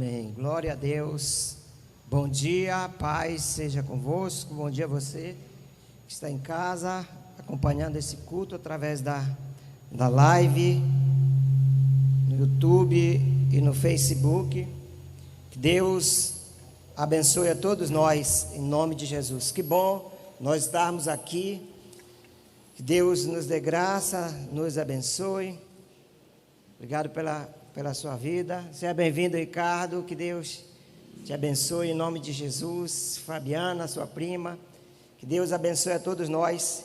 Amém. Glória a Deus. Bom dia, paz seja convosco. Bom dia a você que está em casa, acompanhando esse culto através da live, no YouTube e no Facebook. Que Deus abençoe a todos nós, em nome de Jesus. Que bom nós estarmos aqui. Que Deus nos dê graça, nos abençoe. Obrigado pela sua vida. Seja bem-vindo, Ricardo. Que Deus te abençoe em nome de Jesus. Fabiana, sua prima. Que Deus abençoe a todos nós.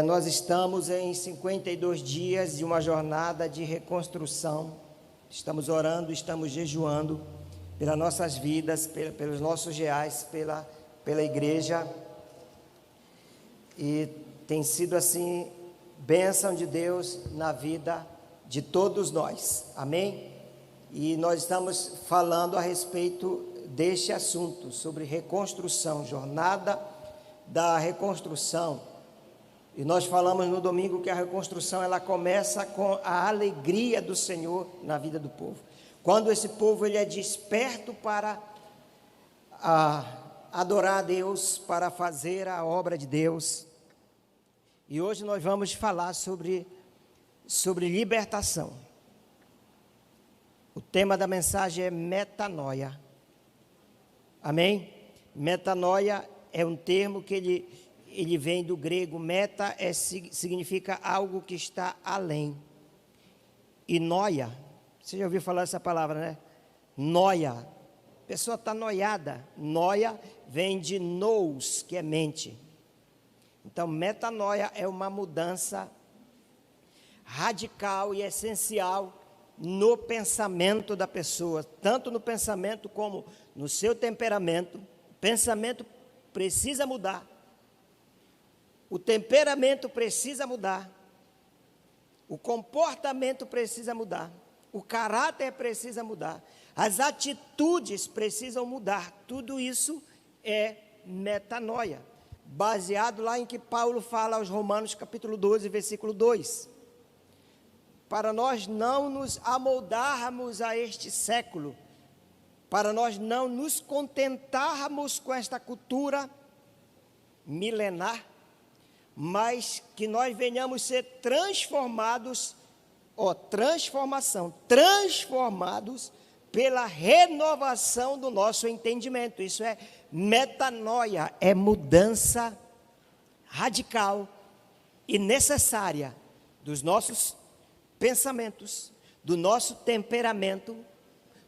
Nós estamos em 52 dias de uma jornada de reconstrução. Estamos orando, estamos jejuando pelas nossas vidas, pelos nossos reais, pela igreja. E tem sido assim, bênção de Deus na vida de todos nós, amém? E nós estamos falando a respeito deste assunto, sobre reconstrução, jornada da reconstrução. E nós falamos no domingo que a reconstrução, ela começa com a alegria do Senhor na vida do povo. Quando esse povo ele é desperto para adorar a Deus, para fazer a obra de Deus. E hoje nós vamos falar sobre libertação. O tema da mensagem é metanoia. Amém? Metanoia é um termo que ele vem do grego. Meta significa algo que está além. E noia, você já ouviu falar essa palavra, né? Noia. A pessoa está noiada. Noia vem de nous, que é mente. Então, metanoia é uma mudança radical e essencial no pensamento da pessoa, tanto no pensamento como no seu temperamento. O pensamento precisa mudar, o temperamento precisa mudar, o comportamento precisa mudar, o caráter precisa mudar, as atitudes precisam mudar. Tudo isso é metanoia, baseado lá em que Paulo fala aos Romanos capítulo 12, versículo 2. Para nós não nos amoldarmos a este século, para nós não nos contentarmos com esta cultura milenar, mas que nós venhamos ser transformados pela renovação do nosso entendimento. Isso é metanoia, é mudança radical e necessária dos nossos pensamentos, do nosso temperamento,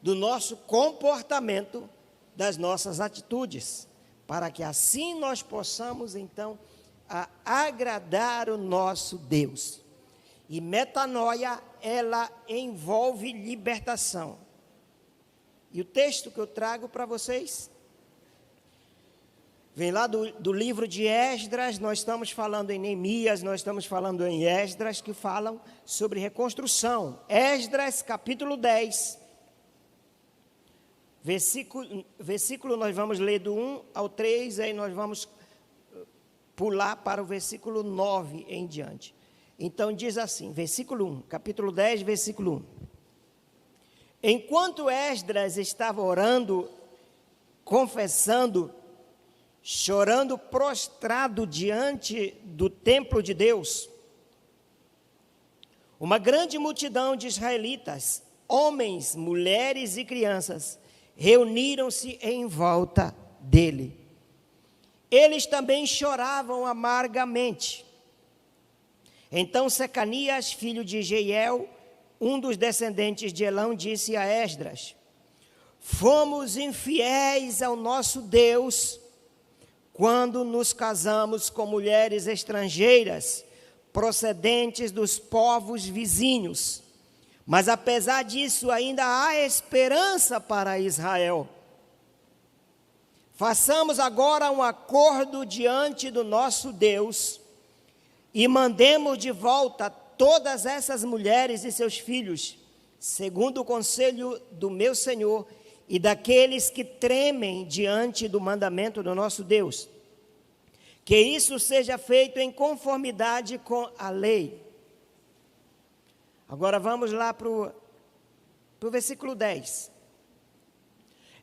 do nosso comportamento, das nossas atitudes, para que assim nós possamos então agradar o nosso Deus. E metanoia, ela envolve libertação. E o texto que eu trago para vocês vem lá do livro de Esdras. Nós estamos falando em Neemias, nós estamos falando em Esdras, que falam sobre reconstrução. Esdras, capítulo 10, versículo nós vamos ler do 1 ao 3, aí nós vamos pular para o versículo 9 em diante. Então diz assim, versículo 1, capítulo 10, versículo 1. Enquanto Esdras estava orando, confessando, chorando prostrado diante do templo de Deus, uma grande multidão de israelitas, homens, mulheres e crianças, reuniram-se em volta dele. Eles também choravam amargamente. Então Secanias, filho de Jeiel, um dos descendentes de Elão, disse a Esdras: fomos infiéis ao nosso Deus quando nos casamos com mulheres estrangeiras, procedentes dos povos vizinhos. Mas apesar disso, ainda há esperança para Israel. Façamos agora um acordo diante do nosso Deus e mandemos de volta todas essas mulheres e seus filhos, segundo o conselho do meu Senhor e daqueles que tremem diante do mandamento do nosso Deus. Que isso seja feito em conformidade com a lei. Agora vamos lá para o versículo 10.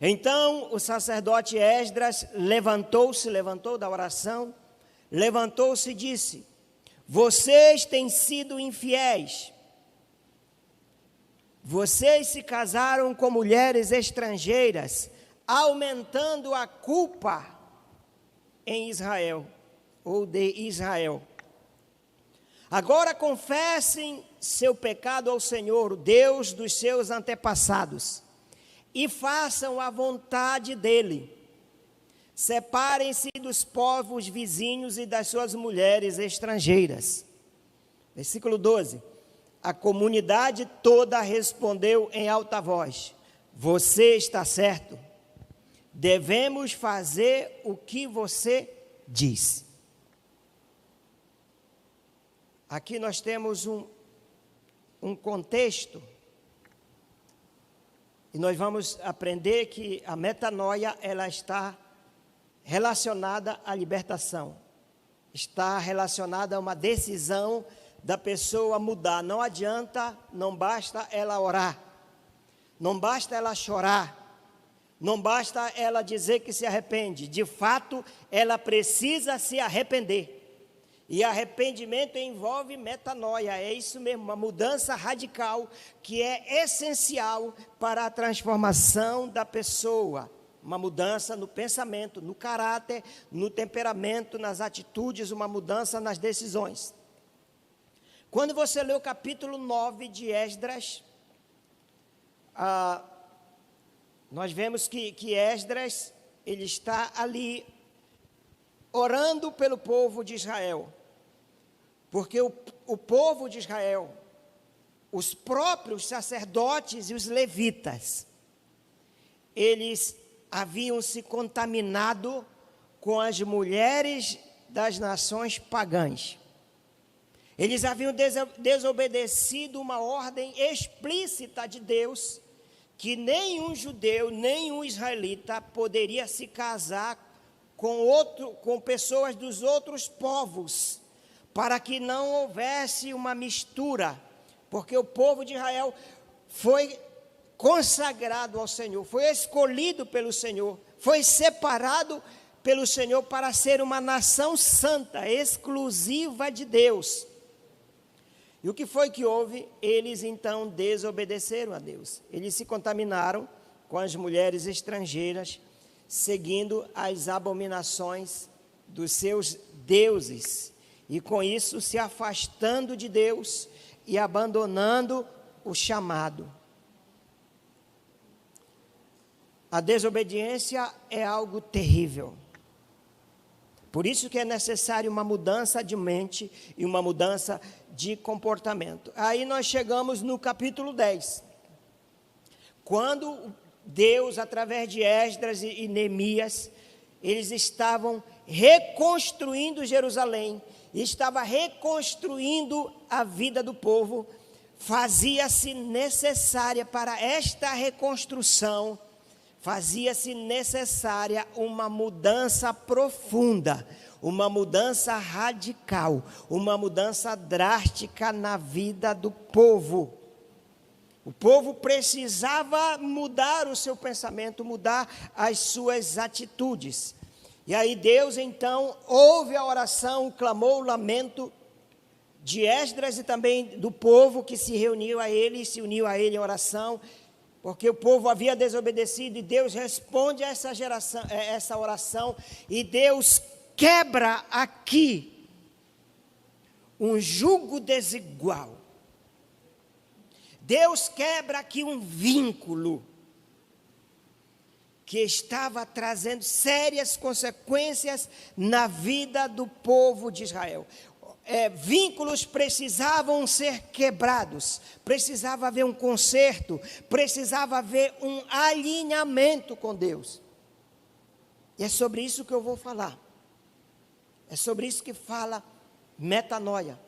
Então o sacerdote Esdras levantou da oração, levantou-se e disse: vocês têm sido infiéis. Vocês se casaram com mulheres estrangeiras, aumentando a culpa em Israel, ou de Israel. Agora confessem seu pecado ao Senhor, o Deus dos seus antepassados, e façam a vontade dele. Separem-se dos povos vizinhos e das suas mulheres estrangeiras. Versículo 12. A comunidade toda respondeu em alta voz: você está certo. Devemos fazer o que você diz. Aqui nós temos um contexto. E nós vamos aprender que a metanoia, ela está relacionada à libertação. Está relacionada a uma decisão da pessoa mudar. Não adianta, não basta ela orar. Não basta ela chorar. Não basta ela dizer que se arrepende. De fato, ela precisa se arrepender. E arrependimento envolve metanoia, é isso mesmo, uma mudança radical que é essencial para a transformação da pessoa. Uma mudança no pensamento, no caráter, no temperamento, nas atitudes, uma mudança nas decisões. Quando você lê o capítulo 9 de Esdras, nós vemos que Esdras, ele está ali orando pelo povo de Israel. Porque o povo de Israel, os próprios sacerdotes e os levitas, eles haviam se contaminado com as mulheres das nações pagãs. Eles haviam desobedecido uma ordem explícita de Deus, que nenhum judeu, nenhum israelita poderia se casar com pessoas dos outros povos, para que não houvesse uma mistura, porque o povo de Israel foi consagrado ao Senhor, foi escolhido pelo Senhor, foi separado pelo Senhor para ser uma nação santa, exclusiva de Deus. E o que foi que houve? Eles então desobedeceram a Deus. Eles se contaminaram com as mulheres estrangeiras, seguindo as abominações dos seus deuses. E com isso se afastando de Deus e abandonando o chamado. A desobediência é algo terrível. Por isso que é necessário uma mudança de mente e uma mudança de comportamento. Aí nós chegamos no capítulo 10. Quando Deus, através de Esdras e Neemias, eles estavam reconstruindo Jerusalém, estava reconstruindo a vida do povo, fazia-se necessária para esta reconstrução, fazia-se necessária uma mudança profunda, uma mudança radical, uma mudança drástica na vida do povo. O povo precisava mudar o seu pensamento, mudar as suas atitudes. E aí Deus então ouve a oração, o clamor, o lamento de Esdras e também do povo que se reuniu a ele, se uniu a ele em oração, porque o povo havia desobedecido e Deus responde a essa oração e Deus quebra aqui um jugo desigual. Deus quebra aqui um vínculo que estava trazendo sérias consequências na vida do povo de Israel. Vínculos precisavam ser quebrados, precisava haver um conserto, precisava haver um alinhamento com Deus. E é sobre isso que eu vou falar. É sobre isso que fala metanoia.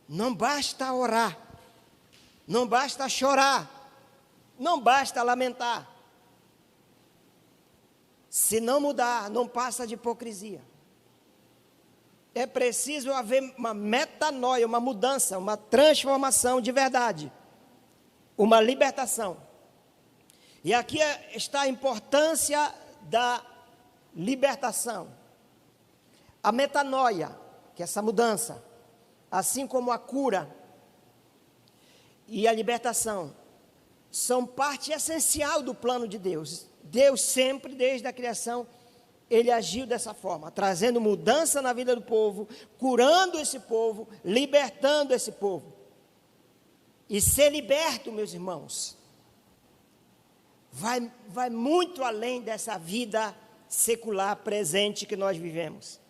Não basta orar, não basta chorar, não basta lamentar. Se não mudar, não passa de hipocrisia. É preciso haver uma metanoia, uma mudança, uma transformação de verdade, uma libertação. E aqui está a importância da libertação. A metanoia, que é essa mudança, assim como a cura e a libertação, são parte essencial do plano de Deus. Deus sempre, desde a criação, Ele agiu dessa forma, trazendo mudança na vida do povo, curando esse povo, libertando esse povo. E ser liberto, meus irmãos, vai muito além dessa vida secular presente que nós vivemos.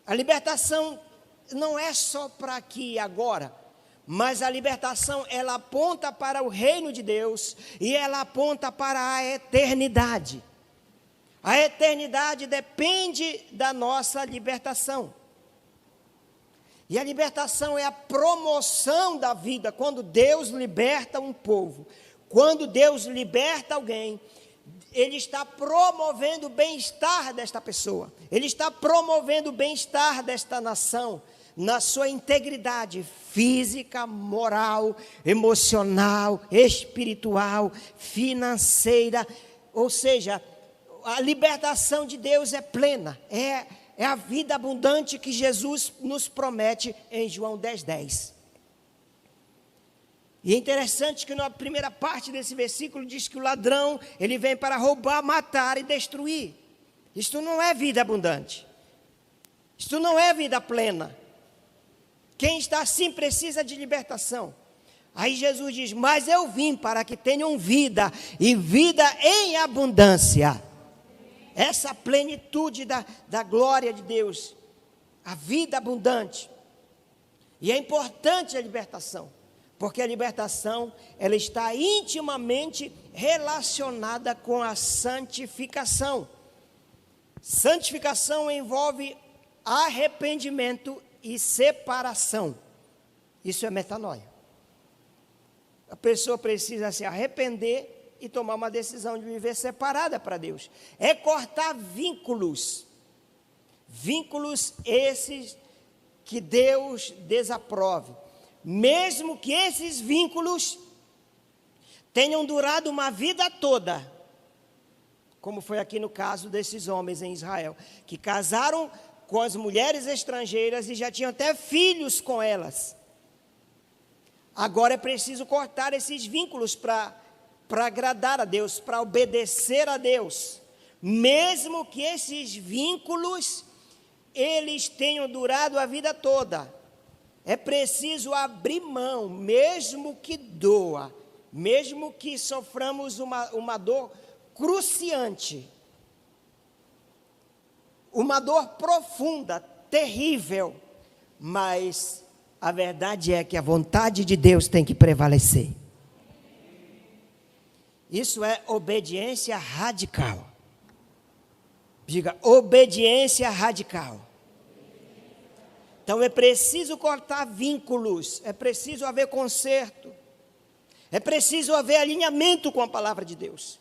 A libertação não é só para aqui e agora, mas a libertação, ela aponta para o reino de Deus e ela aponta para a eternidade. A eternidade depende da nossa libertação. E a libertação é a promoção da vida. Quando Deus liberta um povo, quando Deus liberta alguém, Ele está promovendo o bem-estar desta pessoa. Ele está promovendo o bem-estar desta nação, na sua integridade física, moral, emocional, espiritual, financeira. Ou seja, a libertação de Deus é plena, é a vida abundante que Jesus nos promete em João 10:10. E é interessante que na primeira parte desse versículo diz que o ladrão, ele vem para roubar, matar e destruir. Isto não é vida abundante. Isto não é vida plena. Quem está assim precisa de libertação. Aí Jesus diz, mas eu vim para que tenham vida, e vida em abundância. Essa plenitude da glória de Deus, a vida abundante. E é importante a libertação, porque a libertação, ela está intimamente relacionada com a santificação. Santificação envolve arrependimento e separação. Isso é metanoia. A pessoa precisa se arrepender e tomar uma decisão de viver separada para Deus. É cortar vínculos. Vínculos esses que Deus desaprove. Mesmo que esses vínculos tenham durado uma vida toda, como foi aqui no caso desses homens em Israel, que casaram com as mulheres estrangeiras e já tinham até filhos com elas. Agora é preciso cortar esses vínculos para agradar a Deus, para obedecer a Deus. Mesmo que esses vínculos, eles tenham durado a vida toda. É preciso abrir mão, mesmo que doa, mesmo que soframos uma dor cruciante, uma dor profunda, terrível, mas a verdade é que a vontade de Deus tem que prevalecer. Isso é obediência radical. Diga, obediência radical. Então é preciso cortar vínculos, é preciso haver conserto, é preciso haver alinhamento com a palavra de Deus.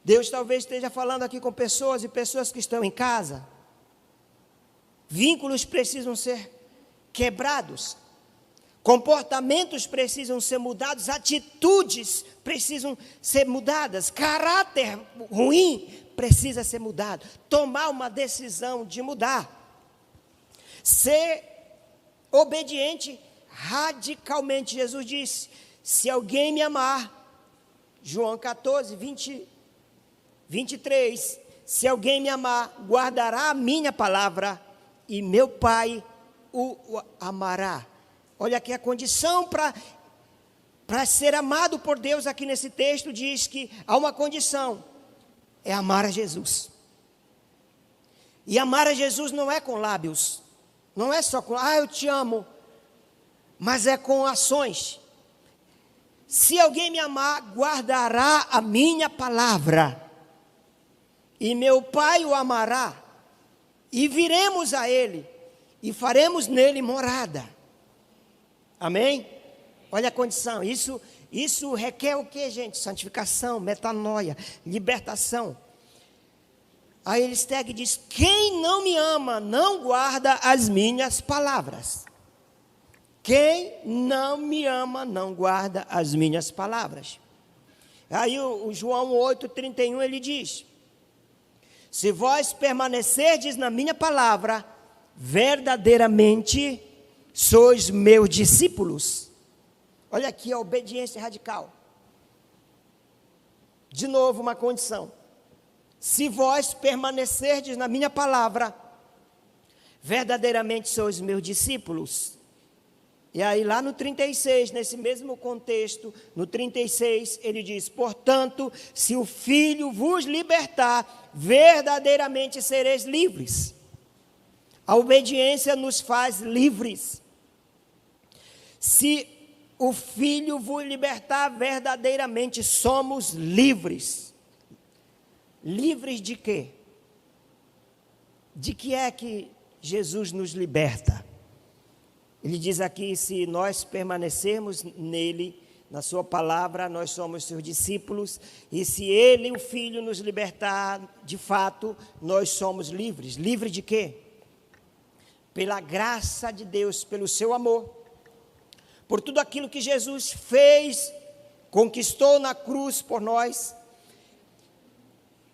Deus talvez esteja falando aqui com pessoas e pessoas que estão em casa. Vínculos precisam ser quebrados, comportamentos precisam ser mudados, atitudes precisam ser mudadas, caráter ruim precisa ser mudado, tomar uma decisão de mudar. Ser obediente radicalmente. Jesus disse, se alguém me amar, João 14, 23, se alguém me amar, guardará a minha palavra e meu Pai o amará. Olha aqui a condição para ser amado por Deus aqui nesse texto, diz que há uma condição, é amar a Jesus. E amar a Jesus não é com lábios, não é só com, eu te amo, mas é com ações. Se alguém me amar, guardará a minha palavra, e meu Pai o amará, e viremos a Ele, e faremos nele morada. Amém? Olha a condição, isso requer o que, gente? Santificação, metanoia, libertação. Aí ele segue e diz, quem não me ama, não guarda as minhas palavras. Quem não me ama, não guarda as minhas palavras. Aí o João 8,31 ele diz: se vós permanecerdes na minha palavra, verdadeiramente sois meus discípulos. Olha aqui a obediência radical. De novo uma condição. Se vós permanecerdes na minha palavra, verdadeiramente sois meus discípulos. E aí lá no 36, nesse mesmo contexto, no 36, ele diz: portanto, se o Filho vos libertar, verdadeiramente sereis livres. A obediência nos faz livres. Se o Filho vos libertar, verdadeiramente somos livres. Livres de quê? De que é que Jesus nos liberta? Ele diz aqui: se nós permanecermos nele, na sua palavra, nós somos seus discípulos, e se ele, o Filho, nos libertar, de fato, nós somos livres. Livre de quê? Pela graça de Deus, pelo seu amor, por tudo aquilo que Jesus fez, conquistou na cruz por nós.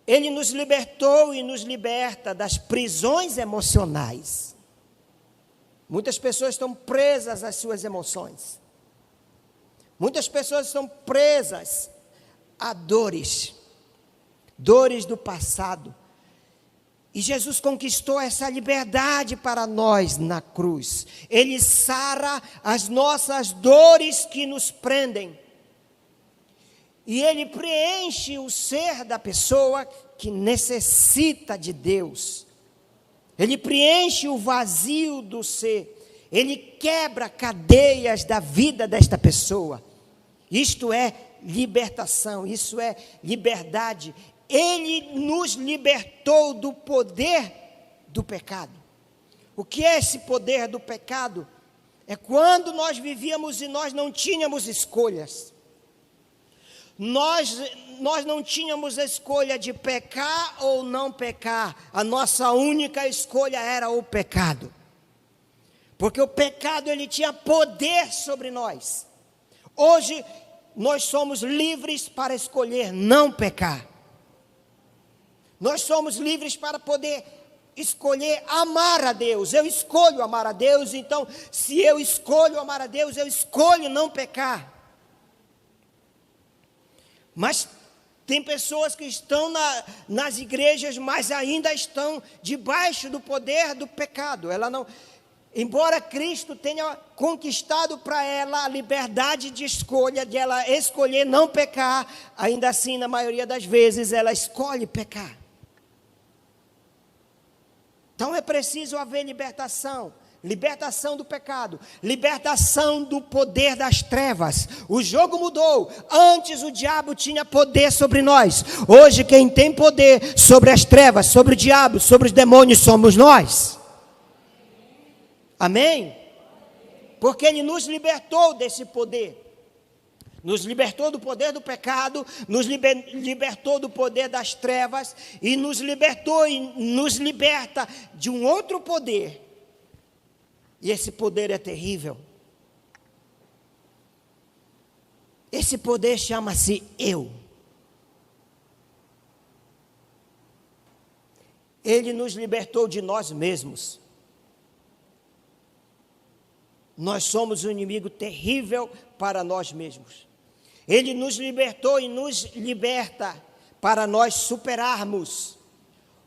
Ele nos libertou e nos liberta das prisões emocionais. Muitas pessoas estão presas às suas emoções. Muitas pessoas estão presas a dores do passado. E Jesus conquistou essa liberdade para nós na cruz. Ele sara as nossas dores que nos prendem. E ele preenche o ser da pessoa que necessita de Deus. Ele preenche o vazio do ser. Ele quebra cadeias da vida desta pessoa. Isto é libertação, isso é liberdade. Ele nos libertou do poder do pecado. O que é esse poder do pecado? É quando nós vivíamos e nós não tínhamos escolhas. Nós não tínhamos a escolha de pecar ou não pecar. A nossa única escolha era o pecado. Porque o pecado, ele tinha poder sobre nós. Hoje, nós somos livres para escolher não pecar. Nós somos livres para poder escolher amar a Deus. Eu escolho amar a Deus, então, se eu escolho amar a Deus, eu escolho não pecar. Mas tem pessoas que estão nas igrejas, mas ainda estão debaixo do poder do pecado. Ela não, embora Cristo tenha conquistado para ela a liberdade de escolha, de ela escolher não pecar, ainda assim, na maioria das vezes, ela escolhe pecar. Então é preciso haver libertação. Libertação do pecado, libertação do poder das trevas. O jogo mudou. Antes o diabo tinha poder sobre nós. Hoje quem tem poder sobre as trevas, sobre o diabo, sobre os demônios somos nós. Amém? Porque ele nos libertou desse poder. Nos libertou do poder do pecado, nos libertou do poder das trevas e nos libertou e nos liberta de um outro poder. E esse poder é terrível. Esse poder chama-se eu. Ele nos libertou de nós mesmos. Nós somos um inimigo terrível para nós mesmos. Ele nos libertou e nos liberta para nós superarmos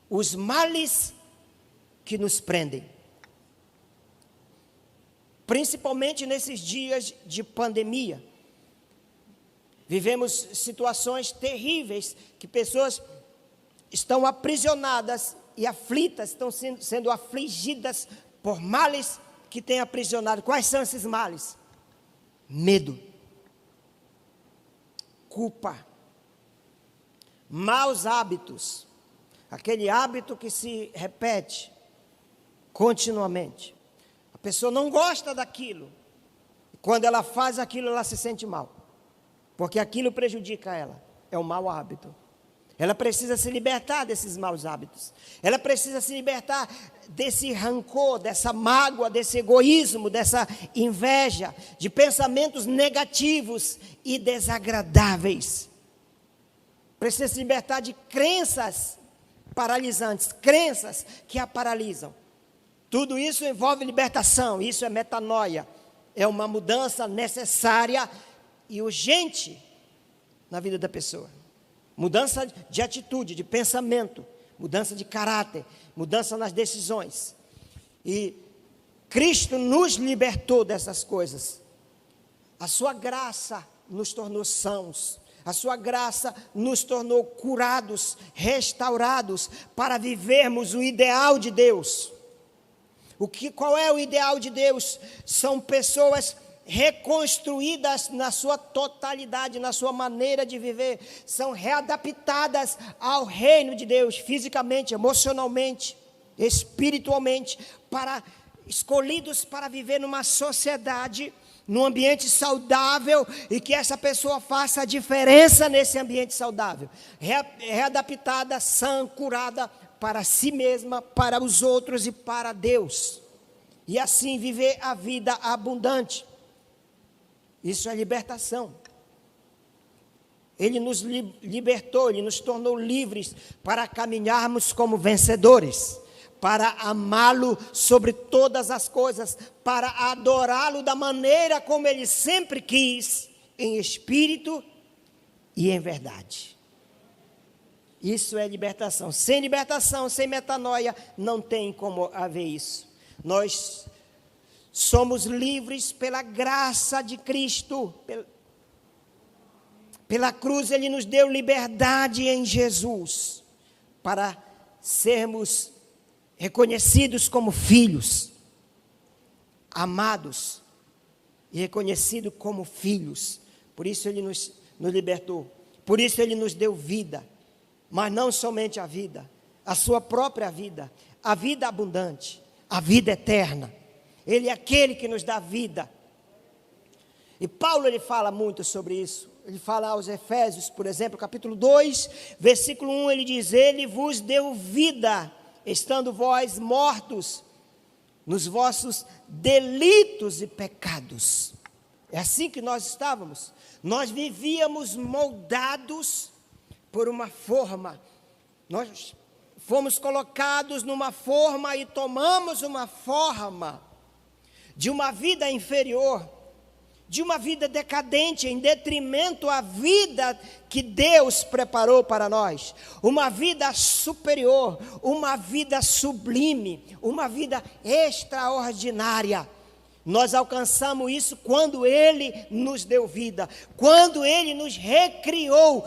os males que nos prendem. Principalmente nesses dias de pandemia. Vivemos situações terríveis, que pessoas estão aprisionadas e aflitas, estão sendo afligidas por males que têm aprisionado. Quais são esses males? Medo, culpa, maus hábitos, aquele hábito que se repete continuamente. A pessoa não gosta daquilo. Quando ela faz aquilo, ela se sente mal. Porque aquilo prejudica ela. É um mau hábito. Ela precisa se libertar desses maus hábitos. Ela precisa se libertar desse rancor, dessa mágoa, desse egoísmo, dessa inveja, de pensamentos negativos e desagradáveis. precisa se libertar de crenças paralisantes, crenças que a paralisam. Tudo isso envolve libertação, isso é metanoia, é uma mudança necessária e urgente na vida da pessoa. Mudança de atitude, de pensamento, mudança de caráter, mudança nas decisões. E Cristo nos libertou dessas coisas. A sua graça nos tornou sãos. A sua graça nos tornou curados, restaurados, para vivermos o ideal de Deus. Qual é o ideal de Deus? São pessoas reconstruídas na sua totalidade, na sua maneira de viver. São readaptadas ao reino de Deus, fisicamente, emocionalmente, espiritualmente, escolhidos para viver numa sociedade, num ambiente saudável, e que essa pessoa faça a diferença nesse ambiente saudável, readaptada, sã, curada para si mesma, para os outros e para Deus, e assim viver a vida abundante. Isso é libertação. Ele nos libertou, Ele nos tornou livres para caminharmos como vencedores, para amá-lo sobre todas as coisas, para adorá-lo da maneira como Ele sempre quis, em espírito e em verdade. Isso é libertação. Sem libertação, sem metanoia, não tem como haver isso. Nós somos livres pela graça de Cristo. Pela cruz Ele nos deu liberdade em Jesus, para sermos reconhecidos como filhos, amados e reconhecidos como filhos. Por isso Ele nos libertou, por isso Ele nos deu vida, mas não somente a vida, a sua própria vida, a vida abundante, a vida eterna. Ele é aquele que nos dá vida. E Paulo, ele fala muito sobre isso. Ele fala aos Efésios, por exemplo, capítulo 2, versículo 1, ele diz: Ele vos deu vida, estando vós mortos nos vossos delitos e pecados. É assim que nós estávamos. Nós vivíamos moldados por uma forma. Nós fomos colocados numa forma e tomamos uma forma de uma vida inferior, de uma vida decadente, em detrimento à vida que Deus preparou para nós. Uma vida superior, uma vida sublime, uma vida extraordinária. Nós alcançamos isso quando Ele nos deu vida, quando Ele nos recriou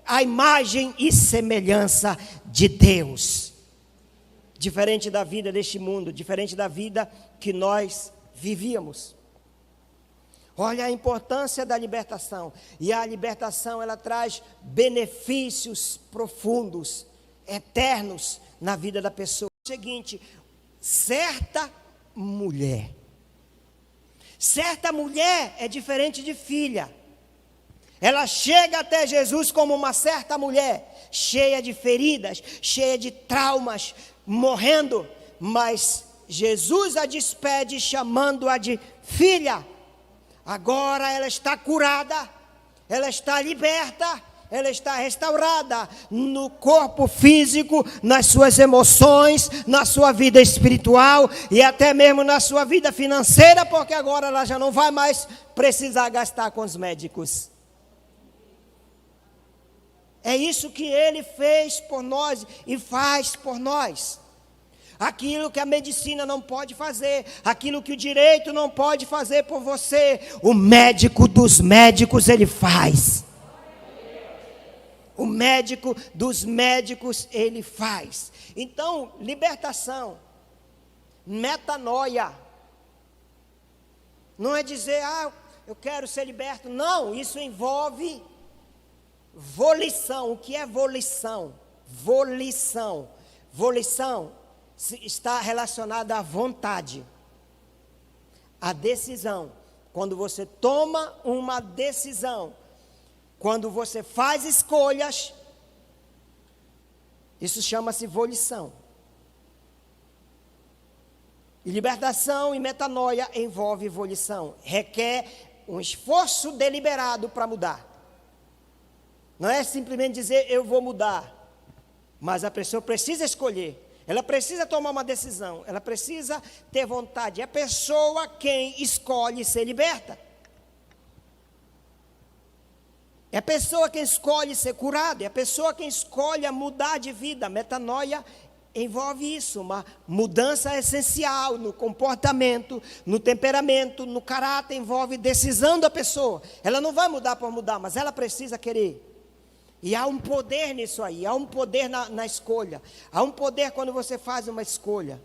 à imagem e semelhança de Deus. Diferente da vida deste mundo, diferente da vida que nós vivíamos. Olha a importância da libertação. E a libertação, ela traz benefícios profundos, eternos na vida da pessoa. É o seguinte, certa mulher é diferente de filha. Ela chega até Jesus como uma certa mulher, cheia de feridas, cheia de traumas, morrendo, mas Jesus a despede chamando-a de filha. Agora ela está curada, ela está liberta, ela está restaurada no corpo físico, nas suas emoções, na sua vida espiritual e até mesmo na sua vida financeira, porque agora ela já não vai mais precisar gastar com os médicos. É isso que Ele fez por nós e faz por nós. Aquilo que a medicina não pode fazer, aquilo que o direito não pode fazer por você, o médico dos médicos, Ele faz. O médico dos médicos, Ele faz. Então, libertação, metanoia, não é dizer, eu quero ser liberto. Não, isso envolve volição. O que é volição? Volição está relacionada à vontade, à decisão. Quando você toma uma decisão, quando você faz escolhas, isso chama-se volição. E libertação e metanoia envolve volição, requer um esforço deliberado para mudar. Não é simplesmente dizer eu vou mudar. Mas a pessoa precisa escolher. Ela precisa tomar uma decisão. Ela precisa ter vontade. É a pessoa quem escolhe ser liberta. É a pessoa quem escolhe ser curada. É a pessoa quem escolhe mudar de vida. Metanoia envolve isso, uma mudança essencial no comportamento, no temperamento, no caráter. Envolve decisão da pessoa. Ela não vai mudar por mudar, mas ela precisa querer. E há um poder nisso aí, há um poder na escolha. Há um poder quando você faz uma escolha.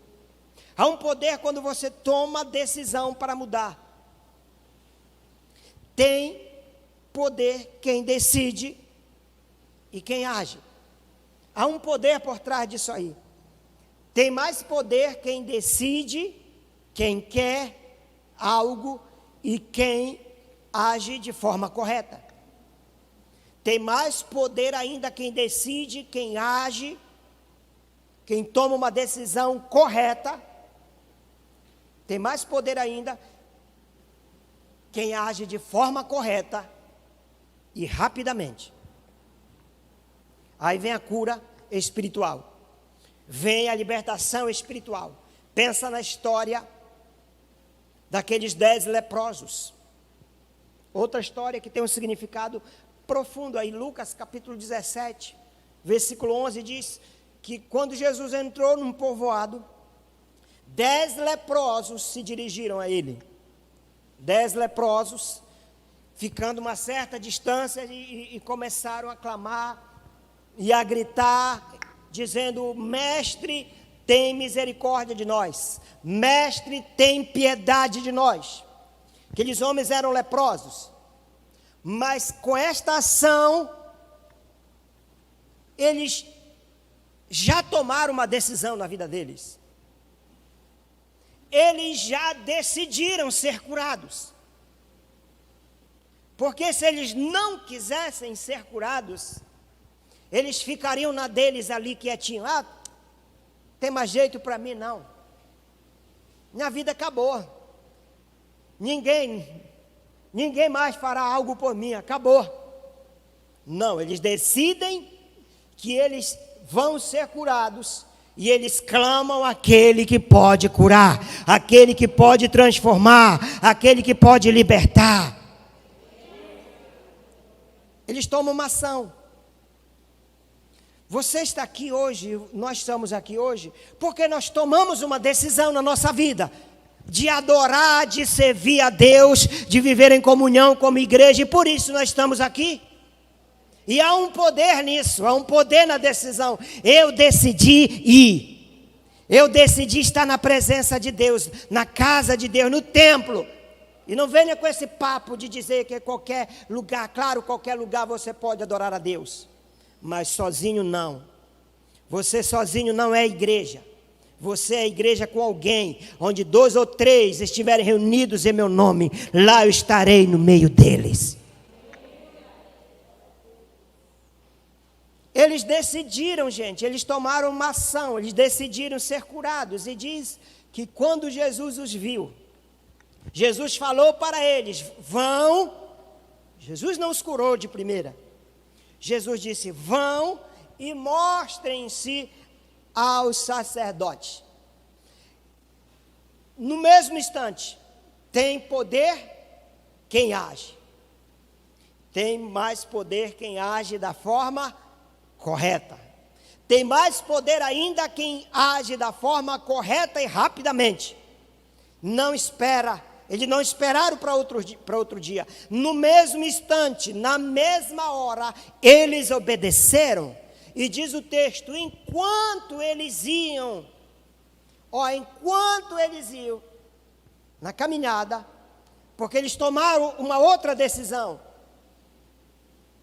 Há um poder quando você toma decisão para mudar. Tem poder quem decide e quem age. Há um poder por trás disso aí. Tem mais poder quem decide, quem quer algo e quem age de forma correta. Tem mais poder ainda quem decide, quem age, quem toma uma decisão correta. Tem mais poder ainda quem age de forma correta e rapidamente. Aí vem a cura espiritual. Vem a libertação espiritual. Pensa na história daqueles 10 leprosos. Outra história que tem um significado profundo aí, Lucas capítulo 17, versículo 11 diz que quando Jesus entrou num povoado, 10 leprosos se dirigiram a ele. 10 leprosos, ficando uma certa distância e começaram a clamar e a gritar, dizendo: Mestre, tem misericórdia de nós. Mestre, tem piedade de nós. Aqueles homens eram leprosos. Mas com esta ação, eles já tomaram uma decisão na vida deles. Eles já decidiram ser curados. Porque se eles não quisessem ser curados, eles ficariam na deles ali quietinho. Ah, tem mais jeito para mim não. Minha vida acabou. Ninguém mais fará algo por mim, acabou. Não, eles decidem que eles vão ser curados e eles clamam aquele que pode curar, aquele que pode transformar, aquele que pode libertar. Eles tomam uma ação. Você está aqui hoje, nós estamos aqui hoje, porque nós tomamos uma decisão na nossa vida. De adorar, de servir a Deus, de viver em comunhão como igreja, e por isso nós estamos aqui. E há um poder nisso, há um poder na decisão. Eu decidi ir, eu decidi estar na presença de Deus, na casa de Deus, no templo. E não venha com esse papo de dizer que qualquer lugar, claro, qualquer lugar você pode adorar a Deus, mas sozinho não. Você sozinho não é igreja. Você é igreja com alguém, onde 2 ou 3 estiverem reunidos em meu nome, lá eu estarei no meio deles. Eles decidiram, gente, eles tomaram uma ação, eles decidiram ser curados. E diz que quando Jesus os viu, Jesus falou para eles: vão. Jesus não os curou de primeira. Jesus disse: vão e mostrem-se aos sacerdotes. No mesmo instante, tem poder quem age. Tem mais poder quem age da forma correta. Tem mais poder ainda quem age da forma correta e rapidamente. Não espera. Eles não esperaram para outro dia. No mesmo instante, na mesma hora, eles obedeceram. E diz o texto, enquanto eles iam na caminhada, porque eles tomaram uma outra decisão,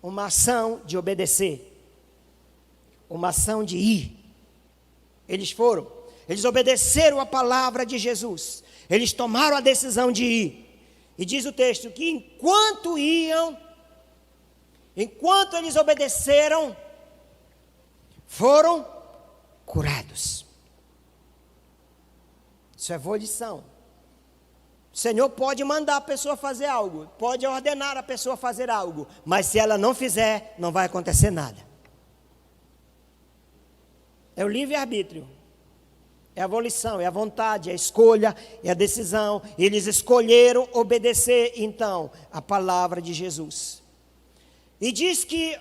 uma ação de obedecer, uma ação de ir. Eles obedeceram a palavra de Jesus, eles tomaram a decisão de ir. E diz o texto que enquanto eles obedeceram, foram curados. Isso é volição. O Senhor pode mandar a pessoa fazer algo, pode ordenar a pessoa fazer algo, mas se ela não fizer, não vai acontecer nada. É o livre-arbítrio, é a volição, é a vontade, é a escolha, é a decisão. Eles escolheram obedecer, então, a palavra de Jesus. E diz que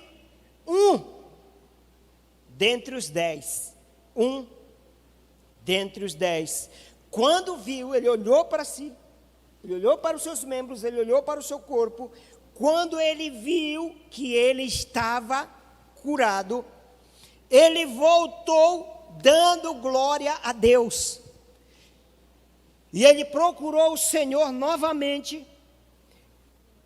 dentre os 10, quando viu, ele olhou para si, ele olhou para os seus membros, ele olhou para o seu corpo. Quando ele viu que ele estava curado, ele voltou dando glória a Deus. E ele procurou o Senhor novamente.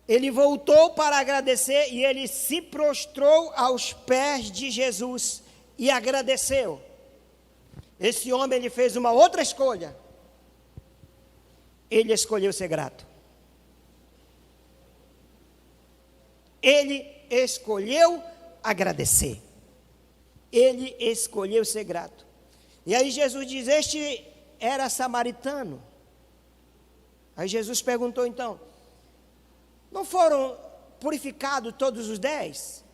Ele voltou para agradecer e ele se prostrou aos pés de Jesus e agradeceu. Esse homem, ele fez uma outra escolha. Ele escolheu ser grato. Ele escolheu agradecer. Ele escolheu ser grato. E aí Jesus diz, este era samaritano. Aí Jesus perguntou então, não foram purificados todos os 10?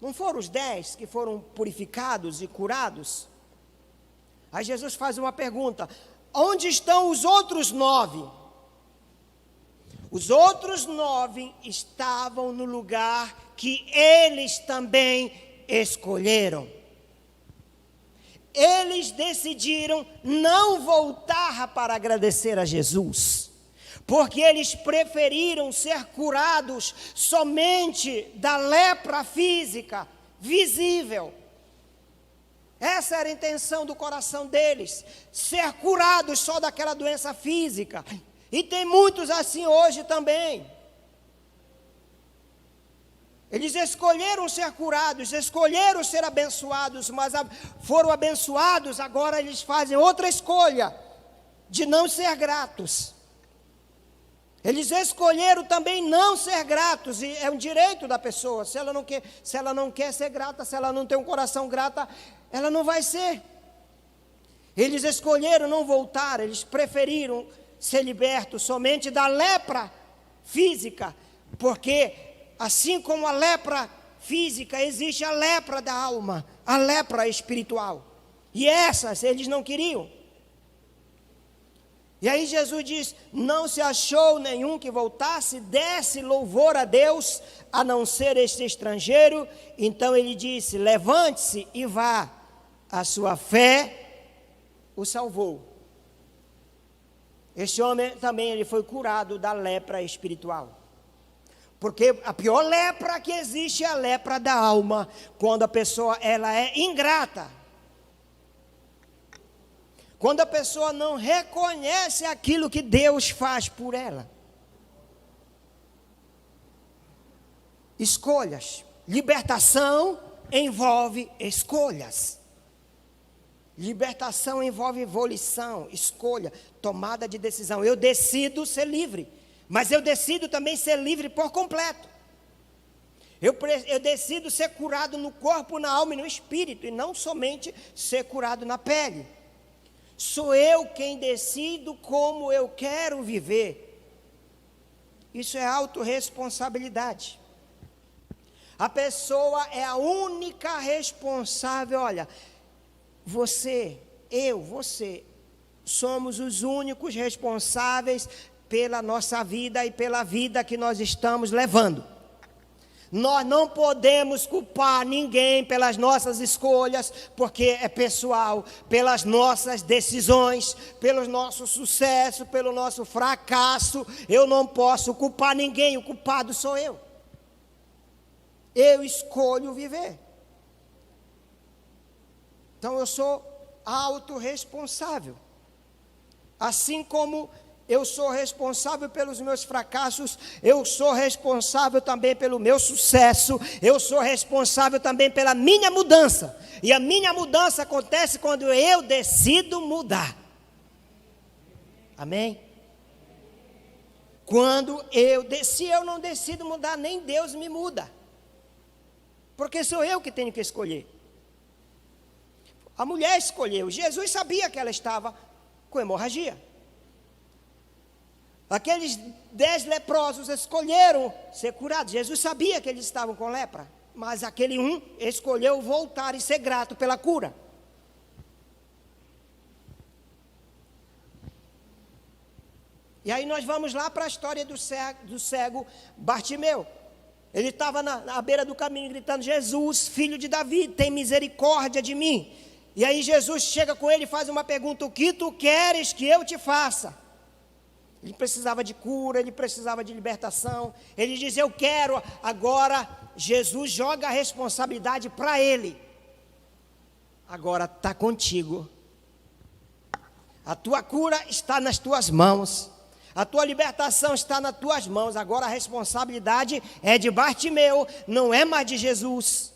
Não foram os 10 que foram purificados e curados? Aí Jesus faz uma pergunta, onde estão os outros 9? Os outros 9 estavam no lugar que eles também escolheram. Eles decidiram não voltar para agradecer a Jesus, porque eles preferiram ser curados somente da lepra física, visível. Essa era a intenção do coração deles, ser curados só daquela doença física. E tem muitos assim hoje também. Eles escolheram ser curados, escolheram ser abençoados, mas foram abençoados, agora eles fazem outra escolha, de não ser gratos. Eles escolheram também não ser gratos, e é um direito da pessoa. Se ela não quer ser grata, se ela não tem um coração grato, ela não vai ser. Eles escolheram não voltar, eles preferiram ser libertos somente da lepra física, porque assim como a lepra física, existe a lepra da alma, a lepra espiritual, e essas eles não queriam. E aí Jesus diz, não se achou nenhum que voltasse, desse louvor a Deus, a não ser este estrangeiro. Então ele disse, levante-se e vá, a sua fé o salvou. Este homem também ele foi curado da lepra espiritual. Porque a pior lepra que existe é a lepra da alma, quando a pessoa ela é ingrata. Quando a pessoa não reconhece aquilo que Deus faz por ela. Escolhas. Libertação envolve escolhas. Libertação envolve volição, escolha, tomada de decisão. Eu decido ser livre, mas eu decido também ser livre por completo. Eu decido ser curado no corpo, na alma e no espírito, e não somente ser curado na pele. Sou eu quem decido como eu quero viver. Isso é autorresponsabilidade. A pessoa é a única responsável. Olha, você, você, somos os únicos responsáveis pela nossa vida e pela vida que nós estamos levando. Nós não podemos culpar ninguém pelas nossas escolhas, porque é pessoal, pelas nossas decisões, pelo nosso sucesso, pelo nosso fracasso. Eu não posso culpar ninguém, o culpado sou eu. Eu escolho viver. Então eu sou autorresponsável. Assim como eu sou responsável pelos meus fracassos, eu sou responsável também pelo meu sucesso, eu sou responsável também pela minha mudança. E a minha mudança acontece quando eu decido mudar. Amém? Se eu não decido mudar, nem Deus me muda. Porque sou eu que tenho que escolher. A mulher escolheu. Jesus sabia que ela estava com hemorragia. Aqueles 10 leprosos escolheram ser curados. Jesus sabia que eles estavam com lepra, mas aquele um escolheu voltar e ser grato pela cura. E aí nós vamos lá para a história do cego Bartimeu. Ele estava na beira do caminho gritando: Jesus, filho de Davi, tem misericórdia de mim. E aí Jesus chega com ele e faz uma pergunta: o que tu queres que eu te faça? Ele precisava de cura, ele precisava de libertação. Ele diz: eu quero. Agora Jesus joga a responsabilidade para ele. Agora está contigo. A tua cura está nas tuas mãos. A tua libertação está nas tuas mãos. Agora a responsabilidade é de Bartimeu, não é mais de Jesus.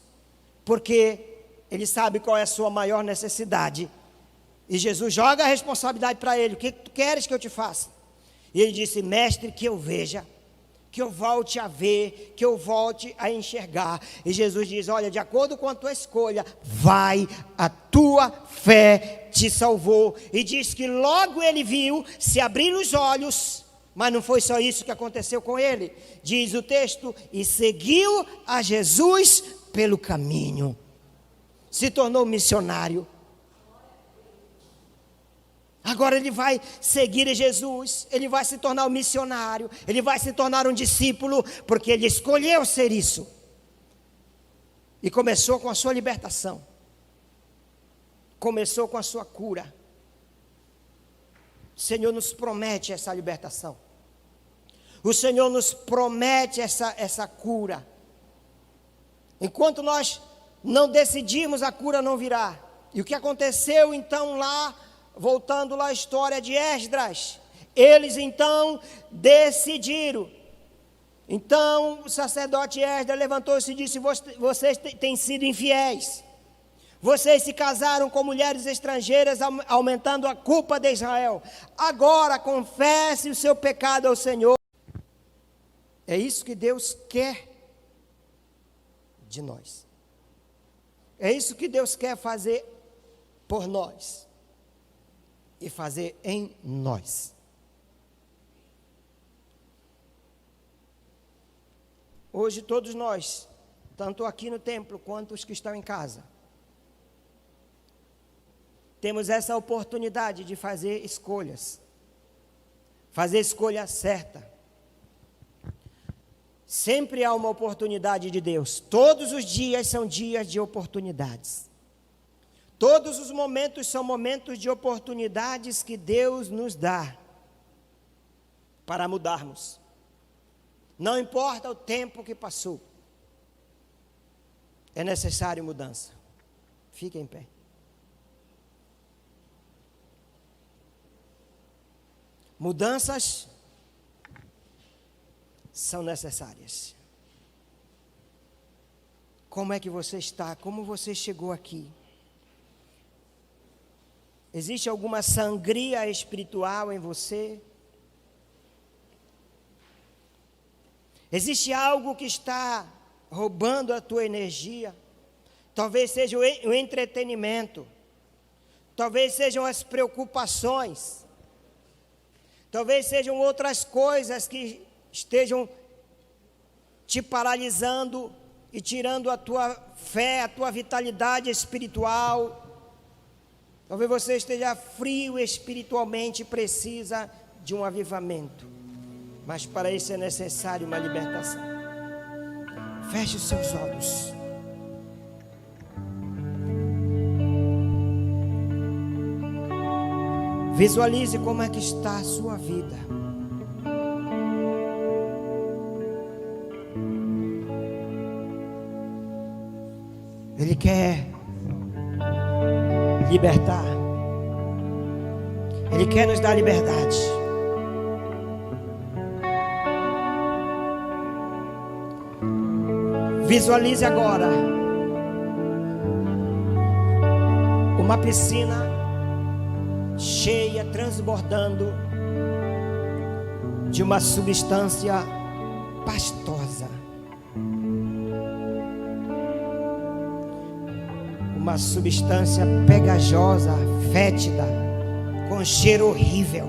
Porque ele sabe qual é a sua maior necessidade. E Jesus joga a responsabilidade para ele: o que tu queres que eu te faça? E ele disse: mestre, que eu veja, que eu volte a ver, que eu volte a enxergar. E Jesus diz: olha, de acordo com a tua escolha, vai, a tua fé te salvou. E diz que logo ele viu, se abrir os olhos, mas não foi só isso que aconteceu com ele. Diz o texto: e seguiu a Jesus pelo caminho. Se tornou missionário. Agora ele vai seguir Jesus, ele vai se tornar um missionário, ele vai se tornar um discípulo, porque ele escolheu ser isso. E começou com a sua libertação, começou com a sua cura. O Senhor nos promete essa libertação, o Senhor nos promete essa cura. Enquanto nós não decidirmos, a cura não virá. E o que aconteceu então lá? Voltando lá à história de Esdras, eles então decidiram. Então o sacerdote Esdras levantou-se e disse: vocês têm sido infiéis, vocês se casaram com mulheres estrangeiras, aumentando a culpa de Israel. Agora confesse o seu pecado ao Senhor. É isso que Deus quer de nós, é isso que Deus quer fazer por nós e fazer em nós. Hoje todos nós, tanto aqui no templo quanto os que estão em casa, temos essa oportunidade de fazer escolhas, fazer a escolha certa. Sempre há uma oportunidade de Deus. Todos os dias são dias de oportunidades. Todos os momentos são momentos de oportunidades que Deus nos dá para mudarmos. Não importa o tempo que passou, é necessário mudança. Fique em pé. Mudanças são necessárias. Como é que você está? Como você chegou aqui? Existe alguma sangria espiritual em você? Existe algo que está roubando a tua energia? Talvez seja o entretenimento, talvez sejam as preocupações, talvez sejam outras coisas que estejam te paralisando e tirando a tua fé, a tua vitalidade espiritual. Talvez você esteja frio espiritualmente e precisa de um avivamento. Mas para isso é necessário uma libertação. Feche os seus olhos. Visualize como é que está a sua vida. Ele quer libertar. Ele quer nos dar liberdade. Visualize agora uma piscina cheia, transbordando de uma substância pastosa. Uma substância pegajosa, fétida, com cheiro horrível.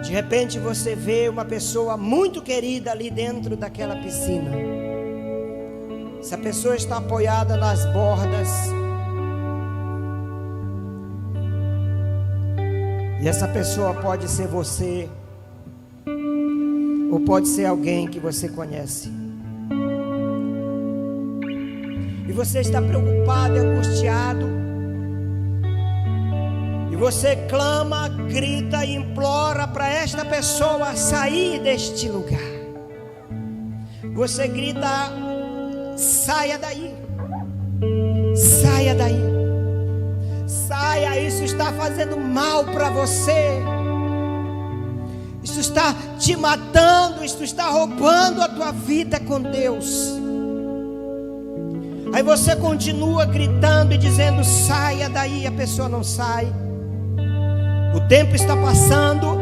De repente você vê uma pessoa muito querida ali dentro daquela piscina. Essa pessoa está apoiada nas bordas. E essa pessoa pode ser você, ou pode ser alguém que você conhece. E você está preocupado e angustiado. E você clama, grita e implora para esta pessoa sair deste lugar. Você grita: saia daí, saia daí, saia, isso está fazendo mal para você, isso está te matando, isso está roubando a tua vida com Deus. Aí você continua gritando e dizendo: saia daí, a pessoa não sai. O tempo está passando